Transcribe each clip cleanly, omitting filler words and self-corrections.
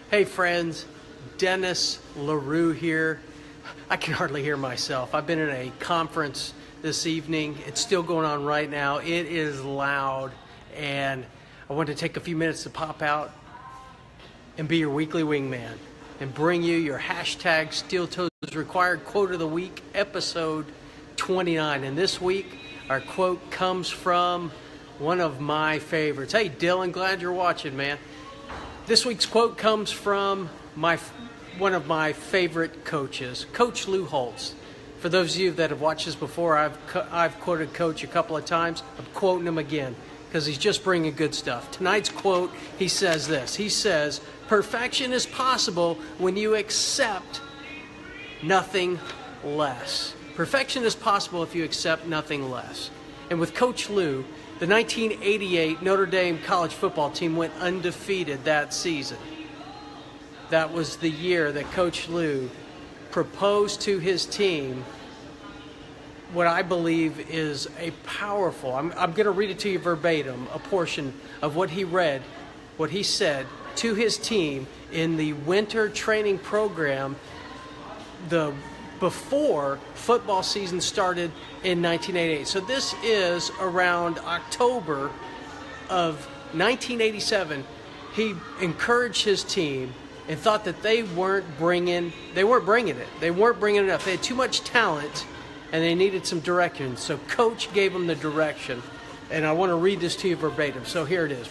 Hey friends, Dennis LaRue here. I can hardly hear myself. I've been in a conference this evening. It's still going on right now. It is loud, and I want to take a few minutes to pop out and be your weekly wingman and bring you your hashtag steeltoesrequired quote of the week, episode 29. And this week, our quote comes from one of my favorites. Hey Dylan, glad you're watching, man. This week's quote comes from one of my favorite coaches, Coach Lou Holtz. For those of you that have watched this before, I've quoted Coach a couple of times. I'm quoting him again because he's just bringing good stuff. Tonight's quote, he says this. He says, "Perfection is possible when you accept nothing less." Perfection is possible if you accept nothing less. And with Coach Lou, the 1988 Notre Dame college football team went undefeated that season. That was the year that Coach Lou proposed to his team what I believe is a powerful, I'm going to read it to you verbatim, a portion of what he read, what he said to his team in the winter training program before football season started in 1988. So this is around October of 1987. He encouraged his team and thought that they weren't bringing it. They weren't bringing it enough. They had too much talent and they needed some direction. So Coach gave them the direction. And I want to read this to you verbatim. So here it is.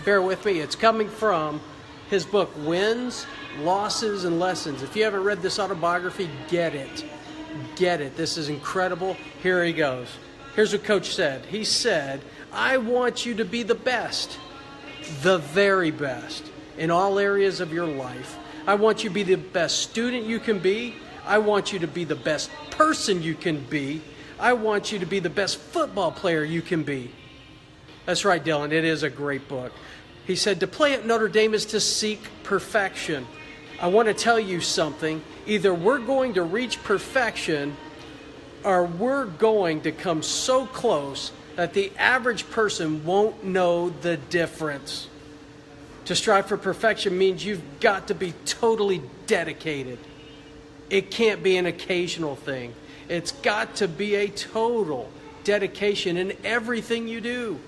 Bear with me. It's coming from his book, Wins, Losses, and Lessons. If you haven't read this autobiography, get it. Get it. This is incredible. Here he goes. Here's what Coach said. He said, "I want you to be the best, the very best, in all areas of your life. I want you to be the best student you can be. I want you to be the best person you can be. I want you to be the best football player you can be." That's right, Dylan. It is a great book. He said, "To play at Notre Dame is to seek perfection. I want to tell you something. Either we're going to reach perfection or we're going to come so close that the average person won't know the difference. To strive for perfection means you've got to be totally dedicated. It can't be an occasional thing. It's got to be a total dedication in everything you do.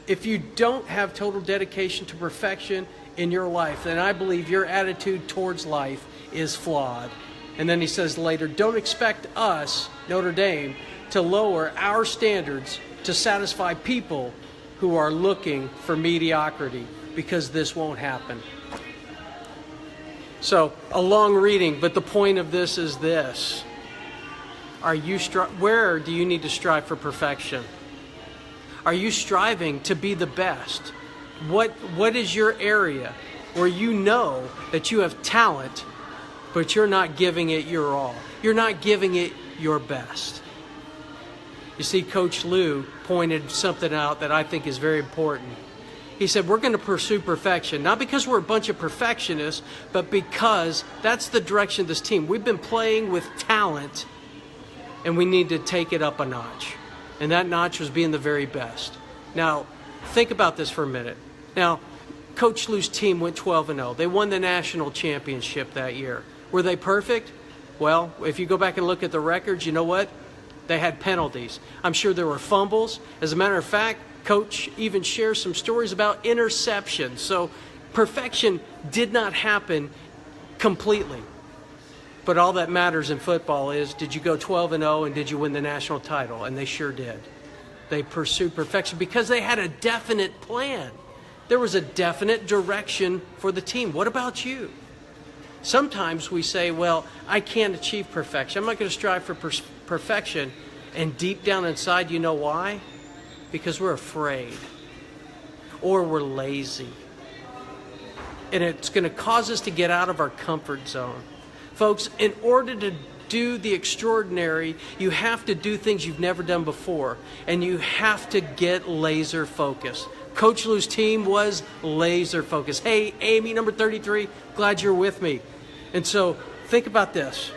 If you don't have total dedication to perfection in your life, then I believe your attitude towards life is flawed." And then he says later, "Don't expect us, Notre Dame, to lower our standards to satisfy people who are looking for mediocrity, because this won't happen." So, a long reading, but the point of this is this. Where do you need to strive for perfection? Are you striving to be the best? What is your area where you know that you have talent, but you're not giving it your all? You're not giving it your best. You see, Coach Lou pointed something out that I think is very important. He said, we're going to pursue perfection, not because we're a bunch of perfectionists, but because that's the direction of this team. We've been playing with talent, and we need to take it up a notch. And that notch was being the very best. Now, think about this for a minute. Now, Coach Lou's team went 12-0. They won the national championship that year. Were they perfect? Well, if you go back and look at the records, you know what? They had penalties. I'm sure there were fumbles. As a matter of fact, Coach even shares some stories about interceptions. So perfection did not happen completely. But all that matters in football is, did you go 12-0 and did you win the national title? And they sure did. They pursued perfection because they had a definite plan. There was a definite direction for the team. What about you? Sometimes we say, well, I can't achieve perfection. I'm not going to strive for perfection. And deep down inside, you know why? Because we're afraid. Or we're lazy. And it's going to cause us to get out of our comfort zone. Folks, in order to do the extraordinary, you have to do things you've never done before. And you have to get laser focused. Coach Lou's team was laser focused. Hey, Amy, number 33, glad you're with me. And so think about this.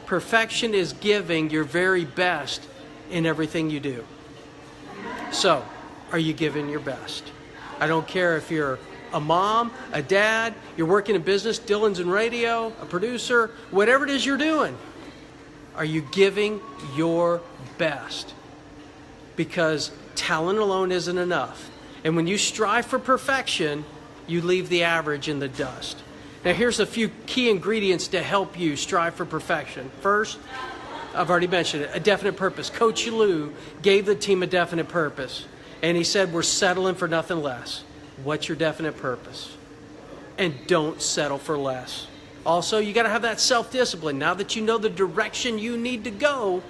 Perfection is giving your very best in everything you do. So, are you giving your best? I don't care if you're a mom, a dad, you're working in business, Dylan's in radio, a producer, whatever it is you're doing. Are you giving your best? Because talent alone isn't enough. And when you strive for perfection, you leave the average in the dust. Now here's a few key ingredients to help you strive for perfection. First, I've already mentioned it, a definite purpose. Coach Lou gave the team a definite purpose. And he said, we're settling for nothing less. What's your definite purpose? And don't settle for less. Also, you got to have that self-discipline. Now that you know the direction you need to go,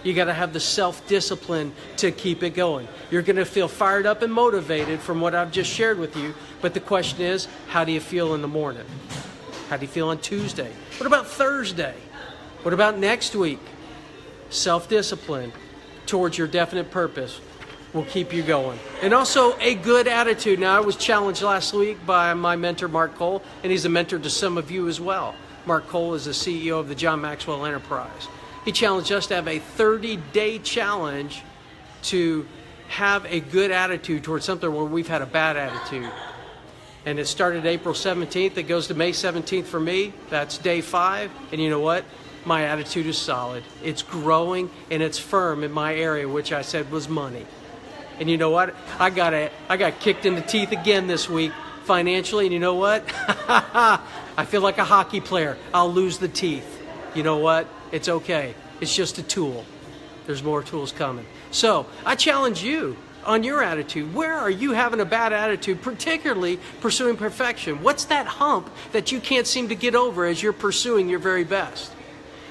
you got to have the self-discipline to keep it going. You're going to feel fired up and motivated from what I've just shared with you. But the question is, how do you feel in the morning? How do you feel on Tuesday? What about Thursday? What about next week? Self-discipline towards your definite purpose will keep you going. And also a good attitude. Now, I was challenged last week by my mentor, Mark Cole, and he's a mentor to some of you as well. Mark Cole is the CEO of the John Maxwell Enterprise. He challenged us to have a 30-day challenge to have a good attitude towards something where we've had a bad attitude. And it started April 17th. It goes to May 17th for me. That's day 5. And you know what? My attitude is solid. It's growing and it's firm in my area, which I said was money. And you know what? I got kicked in the teeth again this week financially. And you know what? I feel like a hockey player. I'll lose the teeth. You know what? It's okay. It's just a tool. There's more tools coming. So I challenge you on your attitude. Where are you having a bad attitude, particularly pursuing perfection? What's that hump that you can't seem to get over as you're pursuing your very best?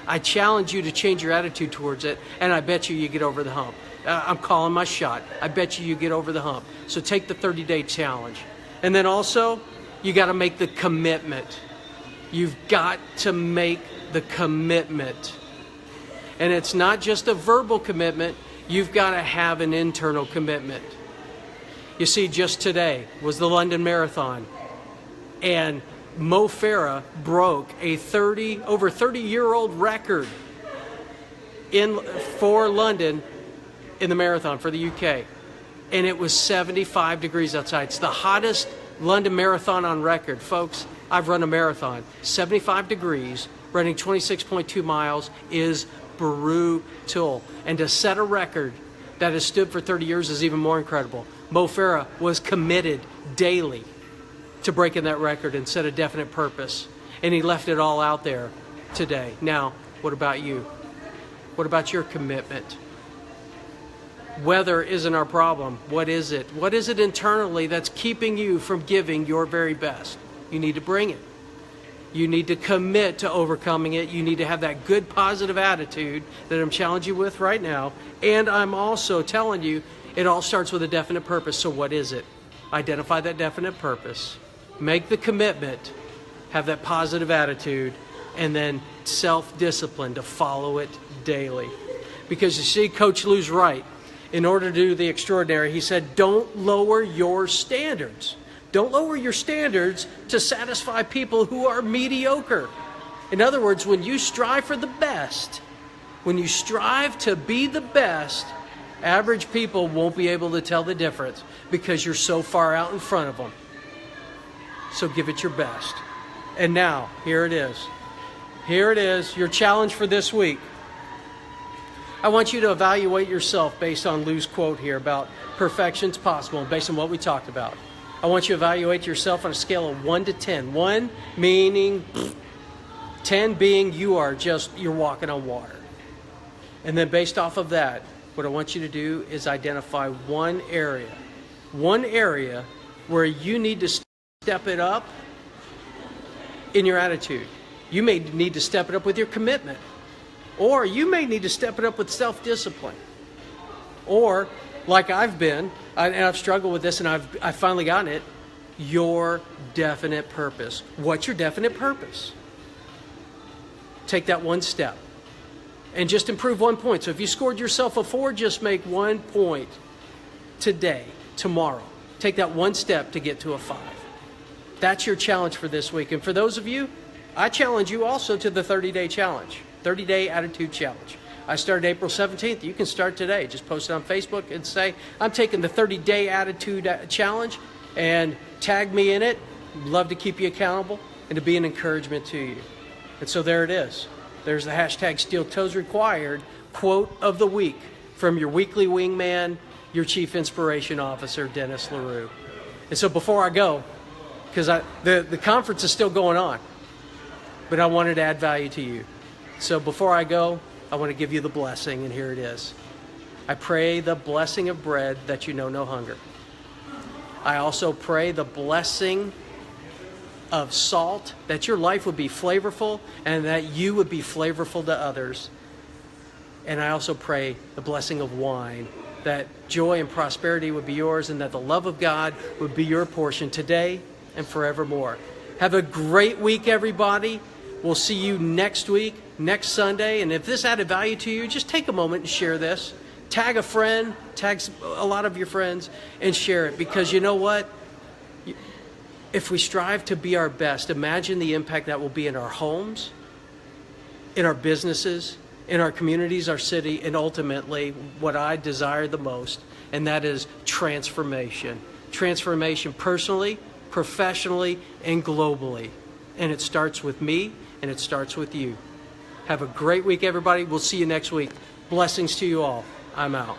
I challenge you to change your attitude towards it, and I bet you get over the hump. I'm calling my shot. I bet you get over the hump. So take the 30-day challenge. And then also, you got to make the commitment. You've got to make the commitment. And it's not just a verbal commitment. You've got to have an internal commitment. You see, just today was the London Marathon. And Mo Farah broke a over 30-year-old record for London in the marathon for the UK. And it was 75 degrees outside. It's the hottest London Marathon on record. Folks, I've run a marathon. 75 degrees, running 26.2 miles is brutal. And to set a record that has stood for 30 years is even more incredible. Mo Farah was committed daily to breaking that record and set a definite purpose. And he left it all out there today. Now, what about you? What about your commitment? Weather isn't our problem. What is it? What is it internally that's keeping you from giving your very best? You need to bring it. You need to commit to overcoming it. You need to have that good, positive attitude that I'm challenging you with right now. And I'm also telling you, it all starts with a definite purpose. So what is it? Identify that definite purpose. Make the commitment. Have that positive attitude. And then self-discipline to follow it daily. Because you see, Coach Lou's right. In order to do the extraordinary, he said, don't lower your standards. Don't lower your standards to satisfy people who are mediocre. In other words, when you strive for the best, when you strive to be the best, average people won't be able to tell the difference because you're so far out in front of them. So give it your best. And now, here it is. Here it is, your challenge for this week. I want you to evaluate yourself based on Lou's quote here about perfection's possible, and based on what we talked about. I want you to evaluate yourself on a scale of 1 to 10. 1 meaning 10 being you're walking on water. And then based off of that, what I want you to do is identify one area where you need to step it up in your attitude. You may need to step it up with your commitment. Or you may need to step it up with self-discipline. Or, like I've been, and I've struggled with this and I've finally gotten it, your definite purpose. What's your definite purpose? Take that one step. And just improve 1 point. So if you scored yourself a 4, just make 1 point today, tomorrow. Take that one step to get to a 5. That's your challenge for this week. And for those of you, I challenge you also to the 30-day challenge. 30-day attitude challenge. I started April 17th. You can start today. Just post it on Facebook and say, I'm taking the 30-day attitude challenge. And tag me in it. Love to keep you accountable and to be an encouragement to you. And so there it is. There's the hashtag steeltoesrequired quote of the week from your weekly wingman, your Chief Inspiration Officer, Dennis LaRue. And so before I go, because the conference is still going on, but I wanted to add value to you. So before I go, I want to give you the blessing, and here it is. I pray the blessing of bread that you know no hunger. I also pray the blessing of salt, that your life would be flavorful and that you would be flavorful to others. And I also pray the blessing of wine, that joy and prosperity would be yours and that the love of God would be your portion today and forevermore. Have a great week, everybody. We'll see you next week, next Sunday. And if this added value to you, just take a moment and share this. Tag a friend, tag a lot of your friends, and share it. Because you know what? If we strive to be our best, imagine the impact that will be in our homes, in our businesses, in our communities, our city, and ultimately what I desire the most, and that is transformation. Transformation personally, professionally, and globally. And it starts with me, and it starts with you. Have a great week, everybody. We'll see you next week. Blessings to you all. I'm out.